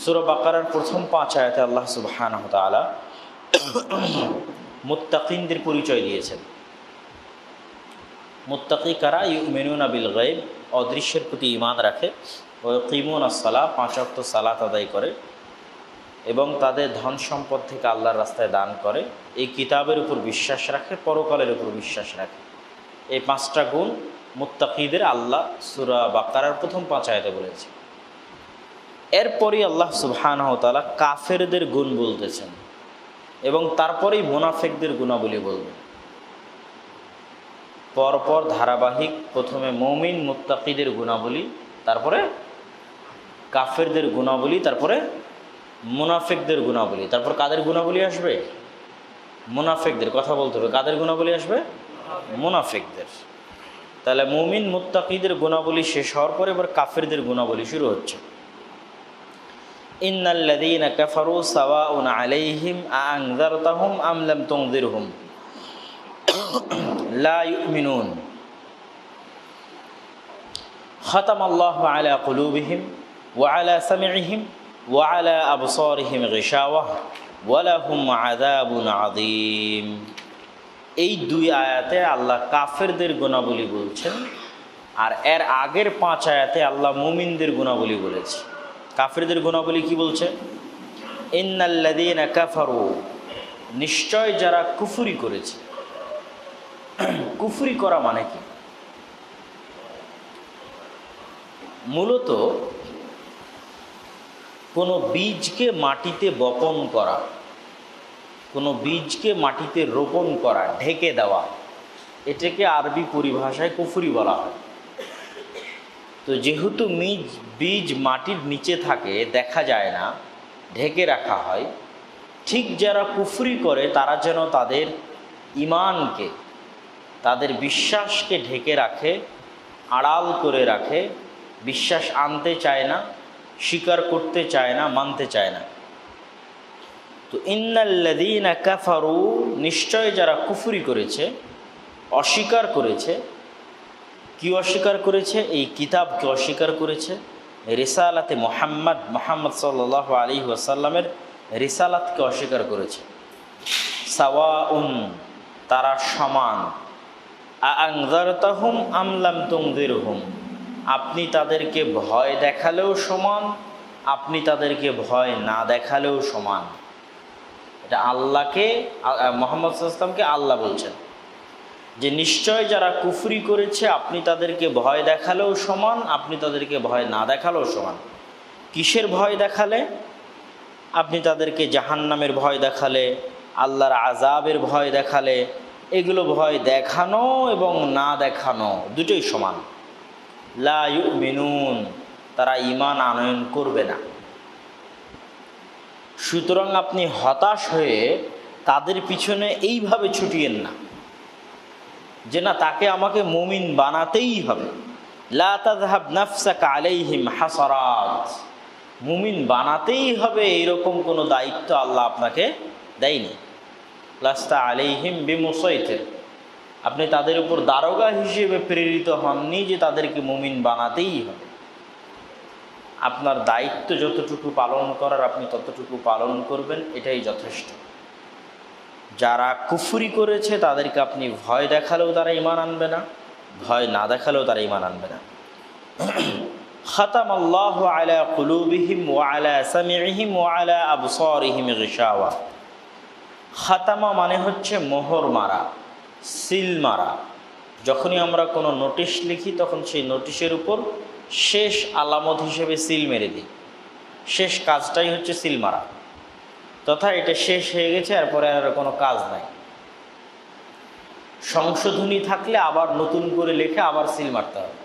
সূরা বাকারার প্রথম 5 আয়াতে আল্লাহ সুবহানাহু ওয়া তাআলা মুত্তাকিনদের পরিচয় দিয়েছেন। মুত্তাকি কারা? ইউমিনুনা বিল গায়ব, অদৃশ্যের প্রতি ঈমান রাখে, ওয়া ইয়াকিমুনাস সালাহ, 5 ওয়াক্ত সালাত আদায় করে এবং তাদের ধন সম্পদ থেকে আল্লাহর রাস্তায় দান করে, এই কিতাবের উপর বিশ্বাস রাখে, পরকালের উপর বিশ্বাস রাখে। এই 5টা গুণ মুত্তাকিদের আল্লাহ সূরা বাকারার প্রথম 5 আয়াতে বলেছে। এরপরই আল্লাহ সুবহানাহু ওয়া তাআলা কাফেরদের গুণ বলতেছেন এবং তারপরেই মুনাফিকদের গুণাবলী বলবেন। পরপর ধারাবাহিক, প্রথমে মুমিন মুত্তাকিদের গুণাবলী, তারপরে কাফেরদের গুণাবলী, তারপরে মুনাফিকদের গুণাবলী, তারপর কাদের গুণাবলী আসবে? মুনাফিকদের। কথা বলতে হবে, কাদের গুণাবলী আসবে? মুনাফিকদের। তাহলে মুমিন মুত্তাকিদের গুণাবলী শেষ হওয়ার পরে এবার কাফেরদের গুণাবলী শুরু হচ্ছে। ইন্নাল্লাযীনা কাফারু সাওয়াউন আলাইহিম আ'আনযারতাহুম আম লাম তুনযিরহুম লা ইউমিনুন খাতামাল্লাহু আলা কুলুবিহিম ওয়া আলা সামি'হিম ওয়া আলা আবসারিহিম গিশাওয়াহ ওয়া লাহুম আযাবুন আযীম। এই 2 আয়াতে আল্লাহ কাফেরদের গুণাবলী বলছেন, আর এর আগের 5 আয়াতে আল্লাহ মুমিনদের গুণাবলী বলেছে। কাফেরদের গুণাবলী কি বলছে? ইন্নাল্লাযীনা কাফারু, নিশ্চয় যারা কুফরি করেছে। কুফরি করা মানে কি? মূলত কোনো বীজকে মাটিতে বপন করা, কোনো বীজকে মাটিতে রোপণ করা, ঢেকে দেওয়া, এটাকে আরবি পরিভাষায় কুফরি বলা হয়। তো যেহেতু বীজ মাটির নিচে থাকে, দেখা যায় না, ঢেকে রাখা হয়, ঠিক যারা কুফরি করে তারা যেন তাদের ঈমানকে, তাদের বিশ্বাসকে ঢেকে রাখে, আড়াল করে রাখে, বিশ্বাস আনতে চায় না, স্বীকার করতে চায় না, মানতে চায় না। তো ইন্নাল্লাযীনা কাফারু, নিশ্চয় যারা কুফরি করেছে, অস্বীকার করেছে। কি অস্বীকার করেছে? এই কিতাবকে অস্বীকার করেছে, রিসালাতে মুহাম্মদ সাল্লাল্লাহু আলাইহি ওয়াসাল্লামের রিসালাতকে অস্বীকার করেছে। সাওয়াউন, তারা সমান। আ'আনযারতাহুম আম লাম তুনযিরহুম, আপনি তাদেরকে ভয় দেখালেও সমান, আপনি তাদেরকে ভয় না দেখালেও সমান। এটা আল্লাহকে, মুহাম্মদ সাল্লাল্লাহু আলাইহি ওয়াসাল্লামকে আল্লাহ বলছেন যে নিশ্চয় যারা কুফরি করেছে, আপনি তাদেরকে ভয় দেখালেও সমান, আপনি তাদেরকে ভয় না দেখালেও সমান। কিসের ভয় দেখালে? আপনি তাদেরকে জাহান্নামের ভয় দেখালে, আল্লাহর আযাবের ভয় দেখালে, এগুলো ভয় দেখানো এবং না দেখানো দুটোই সমান। লা ইউমিনুন, তারা ঈমান আনয়ন করবে না। সুতরাং আপনি হতাশ হয়ে তাদের পিছনে এইভাবে ছুটিয়েন না যে না, তাকে আমাকে মুমিন বানাতেই হবে। লা তাযহাব নাফসাকা আলাইহিম হাসারাত, মুমিন বানাতেই হবে এইরকম কোনো দায়িত্ব আল্লাহ আপনাকে দেয়নি। লাস্তা আলাইহিম বিমুসাইতির, আপনি তাদের উপর দারোগা হিসেবে প্রেরিত হননি যে তাদেরকে মুমিন বানাতেই হবে। আপনার দায়িত্ব যতটুকু পালন করার আপনি ততটুকু পালন করবেন, এটাই যথেষ্ট। যারা কুফরি করেছে তাদেরকে আপনি ভয় দেখালেও তারা ঈমান আনবে না, ভয় না দেখালেও তারা ঈমান আনবে না। খাতামাল্লাহু আলা কুলুবিহিম ওয়া আলা সামি'হিম ওয়া আলা আবসারিহিম গিশাওয়া। খাতামা মানে হচ্ছে মোহর মারা, সিল মারা। যখনই আমরা কোনো নোটিশ লিখি তখন সেই নোটিশের উপর শেষ আলামত হিসেবে সিল মেরে দিই। শেষ কাজটাই হচ্ছে সিল মারা, তথা এটা শেষ হয়ে গেছে, এরপরে আর কোনো কাজ নাই। সংশোধনী থাকলে আবার নতুন করে লিখে আবার সিল মারতে হবে।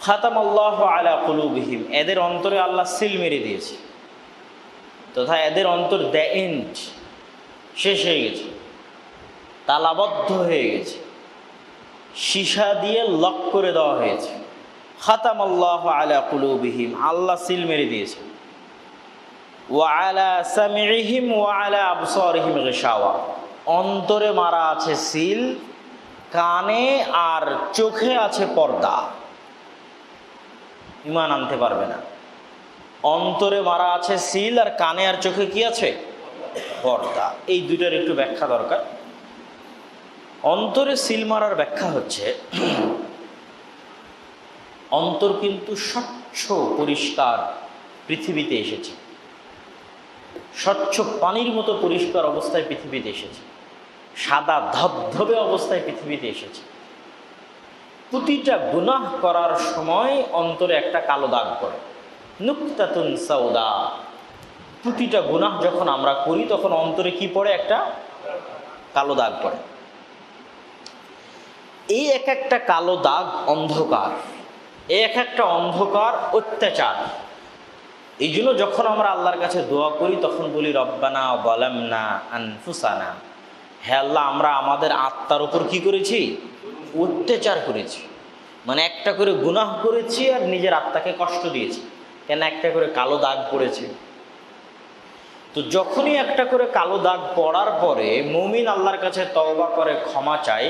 খাতামাল্লাহু আলা কুলুবিহিম, এদের অন্তরে আল্লাহ সিল মেরে দিয়েছে, তথা এদের অন্তর দ্য এন্ড, শেষ হয়ে গেছে, তালাবদ্ধ হয়ে গেছে, সীসা দিয়ে লক করে দেওয়া হয়েছে। খাতামাল্লাহু আলা কুলুবিহিম, আল্লাহ সিল মেরে দিয়েছে। ওয়া আলা সামি'হিম ওয়া আলা আবসারিহিম গিশাওয়া, অন্তরে মারা আছে সিল, কানে আর চোখে আছে পর্দা, ঈমান আনতে পারবে না। অন্তরে মারা আছে সিল, আর কানে আর চোখে কি আছে? পর্দা। এই দুইটার একটু ব্যাখ্যা দরকার। অন্তরে সিল মারার ব্যাখ্যা হচ্ছে, অন্তর কিন্তু স্বচ্ছ পরিষ্কার পৃথিবীতে এসেছে, স্বচ্ছ পানির মতো পরিষ্কার অবস্থায় পৃথিবীতে এসেছে, সাদা ধবধবে অবস্থায় পৃথিবীতে এসেছে। প্রতিটা গুনাহ করার সময় অন্তরে একটা কালো দাগ পড়ে, নুকতাতুন সাউদা। প্রতিটা গুনাহ যখন আমরা করি তখন অন্তরে কি পড়ে? একটা কালো দাগ পড়ে। এই এক একটা কালো দাগ অন্ধকার, এই এক একটা অন্ধকার অত্যাচার। এই জন্য যখন আমরা আল্লাহর কাছে দোয়া করি তখন বলি রব্বানা যালামনা আনফুসানা, হে আল্লাহ আমরা আমাদের আত্মার উপর কি করেছি? অত্যাচার করেছি। মানে একটা করে গুনাহ করেছি আর নিজের আত্মাকে কষ্ট দিয়েছি। কেন? একটা করে কালো দাগ পড়েছে। তো যখনই একটা করে কালো দাগ পড়ার পরে মুমিন আল্লাহর কাছে তওবা করে ক্ষমা চায়,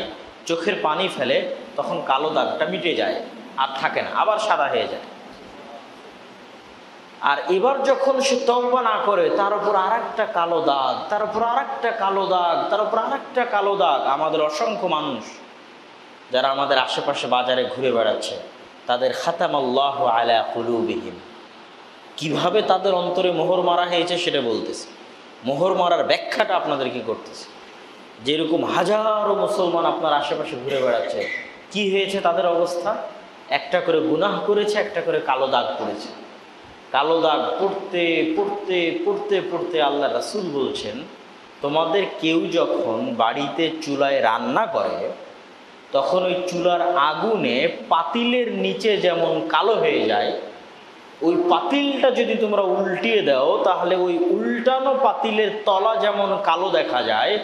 চোখের পানি ফেলে, তখন কালো দাগটা মিটে যায়, আর থাকে না, আবার সাদা হয়ে যায়। আর এবার যখন সে তওবা না করে, তার উপর আর একটা কালো দাগ, তার উপর আর একটা কালো দাগ, তার উপর আর একটা কালো দাগ। আমাদের অসংখ্য মানুষ যারা আমাদের আশেপাশে বাজারে ঘুরে বেড়াচ্ছে, তাদের খাতামাল্লাহু আলা কুলুবিহিম, কিভাবে তাদের অন্তরে মোহর মারা হয়েছে সেটা বলতেছে। মোহর মারার ব্যাখ্যাটা আপনাদেরকে করতেছে। যেরকম হাজারো মুসলমান আপনার আশেপাশে ঘুরে বেড়াচ্ছে, কি হয়েছে তাদের অবস্থা? একটা করে গুনাহ করেছে, একটা করে কালো দাগ পড়েছে। কালো দাগ পড়তে পড়তে পড়তে পড়তে আল্লাহ রাসূল বলছেন, তোমাদের কেউ যখন বাড়িতে চুলায় রান্না করে, তখন ওই চুলার আগুনে পাতিলের নিচে যেমন কালো হয়ে যায়, ওই পাতিলটা যদি তোমরা উল্টিয়ে দাও, তাহলে ওই উল্টানো পাতিলের তলা যেমন কালো দেখা যায়,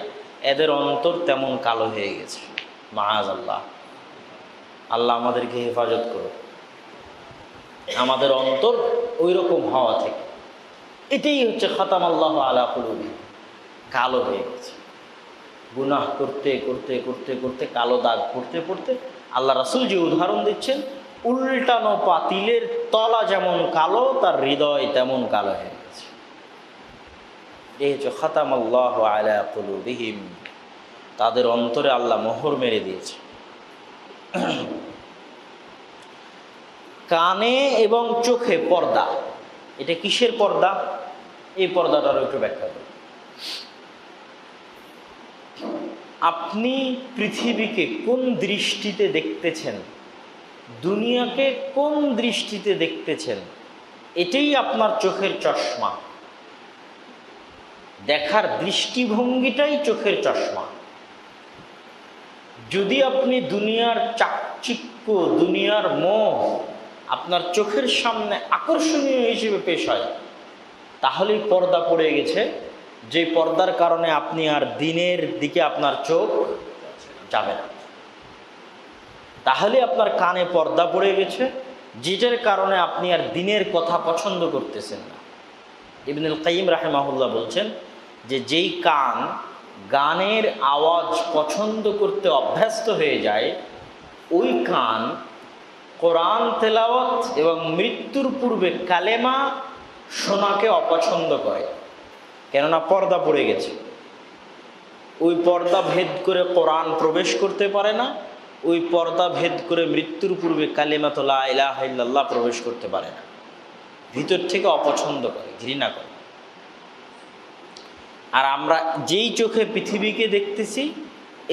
এদের অন্তর তেমন কালো হয়ে গেছে। মাআযাল্লাহ, আল্লাহ আমাদেরকে হেফাজত করো আমাদের অন্তর ওই রকম হওয়া থেকে। এটাই হচ্ছে খাতামাল্লাহু আলা কুলুবি, কালো হয়ে গেছে। গুনাহ করতে করতে করতে করতে কালো দাগ পড়তে পড়তে আল্লাহ রাসূল যে উদাহরণ দিচ্ছেন, উল্টানো পাতিলের তলা যেমন কালো, তার হৃদয় তেমন কালো হয়ে গেছে। এই হচ্ছে খাতামাল্লাহু আলা কুলুবিহিম, তাদের অন্তরে আল্লাহ মোহর মেরে দিয়েছে। কানে এবং চোখে পর্দা, এটা কিসের পর্দা? এই পর্দাটারও একটু ব্যাখ্যা করি। আপনি পৃথিবীকে কোন দৃষ্টিতে দেখতেছেন, দুনিয়াকে কোন দৃষ্টিতে দেখতেছেন, এটাই আপনার চোখের চশমা। দেখার দৃষ্টিভঙ্গিটাই চোখের চশমা। যদি আপনি দুনিয়ার চাকচিক্য, দুনিয়ার মোহ আপনার চোখের সামনে আকর্ষণীয় হিসেবে পেশ হয়, তাহলেই পর্দা পড়ে গেছে, যে পর্দার কারণে আপনি আর দিনের দিকে আপনার চোখ যাবে না। তাহলে আপনার কানে পর্দা পড়ে গেছে, যেটার কারণে আপনি আর দিনের কথা পছন্দ করতেছেন না। ইবনুল কাইয়িম রাহিমাহুল্লাহ বলছেন যে যেই কান গানের আওয়াজ পছন্দ করতে অভ্যস্ত হয়ে যায়, ওই কান কোরআন তেলাওয়াত এবং মৃত্যুর পূর্বে কালেমা শোনাকে অপছন্দ করে, কেননা পর্দা পড়ে গেছে। ওই পর্দা ভেদ করে কোরআন প্রবেশ করতে পারে না, ওই পর্দা ভেদ করে মৃত্যুর পূর্বে কালিমাত লা ইলাহা ইল্লাল্লাহ প্রবেশ করতে পারে না। ভিতর থেকে অপছন্দ করে, ঘৃণা করে। আর আমরা যেই চোখে পৃথিবীকে দেখতেছি,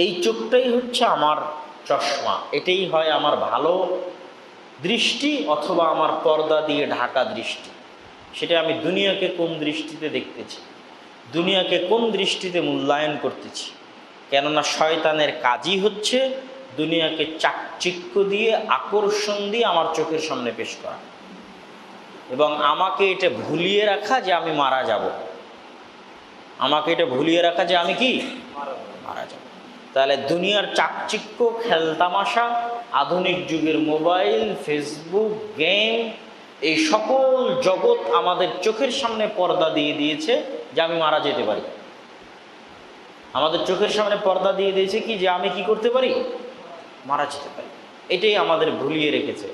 এই চোখটাই হচ্ছে আমার চশমা। এটাই হয় আমার ভালো দৃষ্টি অথবা আমার পর্দা দিয়ে ঢাকা দৃষ্টি। সেটা আমি দুনিয়াকে কোন দৃষ্টিতে দেখতেছি, দুনিয়াকে কোন দৃষ্টিতে মূল্যায়ন করতেছি। কেননা শয়তানের কাজই হচ্ছে দুনিয়াকে চাকচিক্য দিয়ে, আকর্ষণ দিয়ে আমার চোখের সামনে পেশ করা, এবং আমাকে এটা ভুলিয়ে রাখা যে আমি মারা যাব, আমাকে এটা ভুলিয়ে রাখা যে আমি কি মারা যাব। তাহলে দুনিয়ার চাকচিক্য, খেলতামাশা, আধুনিক যুগের মোবাইল, ফেসবুক, গেম, এই সকল জগৎ আমাদের চোখের সামনে পর্দা দিয়ে দিয়েছে যে আমি মারা যেতে পারি। আমাদের চোখের সামনে পর্দা দিয়ে দিয়েছে কি, যে আমি কি করতে পারি, মারা যেতে পারি। এটাই আমাদের ভুলিয়ে রেখেছে।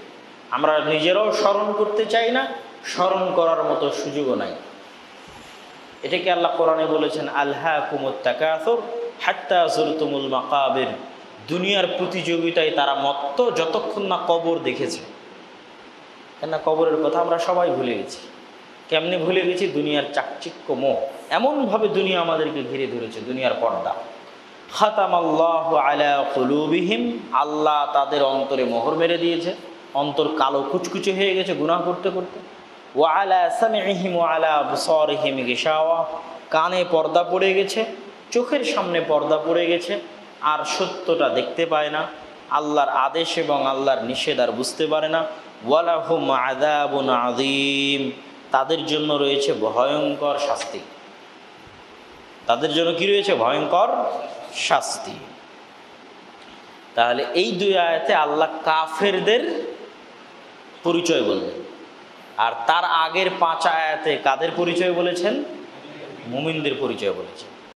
আমরা নিজেরাও স্মরণ করতে চাই না, স্মরণ করার মতো সুযোগও নাই। এটাকে আল্লাহ কোরআনে বলেছেন আলহাকুমুত তাকাসুর হাত্তা যুরতুমুল মাকাবির। দুনিয়ার প্রতিযোগিতায় তারা মত্ত যতক্ষণ না কবর দেখেছে। কেননা কবরের কথা আমরা সবাই ভুলে গেছি। কেমনে ভুলে গেছি? দুনিয়ার চাকচিক্য মোহ এমনভাবে দুনিয়া আমাদেরকে ঘিরে ধরেছে, দুনিয়ার পর্দা। খাতামাল্লাহু আলা কুলুবিহিম, আল্লাহ তাদের অন্তরে মোহর মেরে দিয়েছে, অন্তর কালো কুচকুচে হয়ে গেছে গুনাহ করতে করতে। ওয়া আলা সামিইহিম ওয়া আলা আবসারিহিম গিশাওয়া, কানে পর্দা পড়ে গেছে, চোখের সামনে পর্দা পড়ে গেছে, আর সত্যটা দেখতে পায় না, আল্লাহর আদেশ এবং আল্লাহর নিষেধ আর বুঝতে পারে না। ওয়ালাহুম আযাবুন আযীম, তাদের জন্য রয়েছে ভয়ঙ্কর শাস্তি। তাদের জন্য কি রয়েছে? ভয়ঙ্কর শাস্তি। তাহলে এই দুই আয়াতে আল্লাহ কাফেরদের পরিচয় বললেন, আর তার আগের 5 আয়াতে কাদের পরিচয় বলেছেন? মুমিনদের পরিচয় বলেছেন।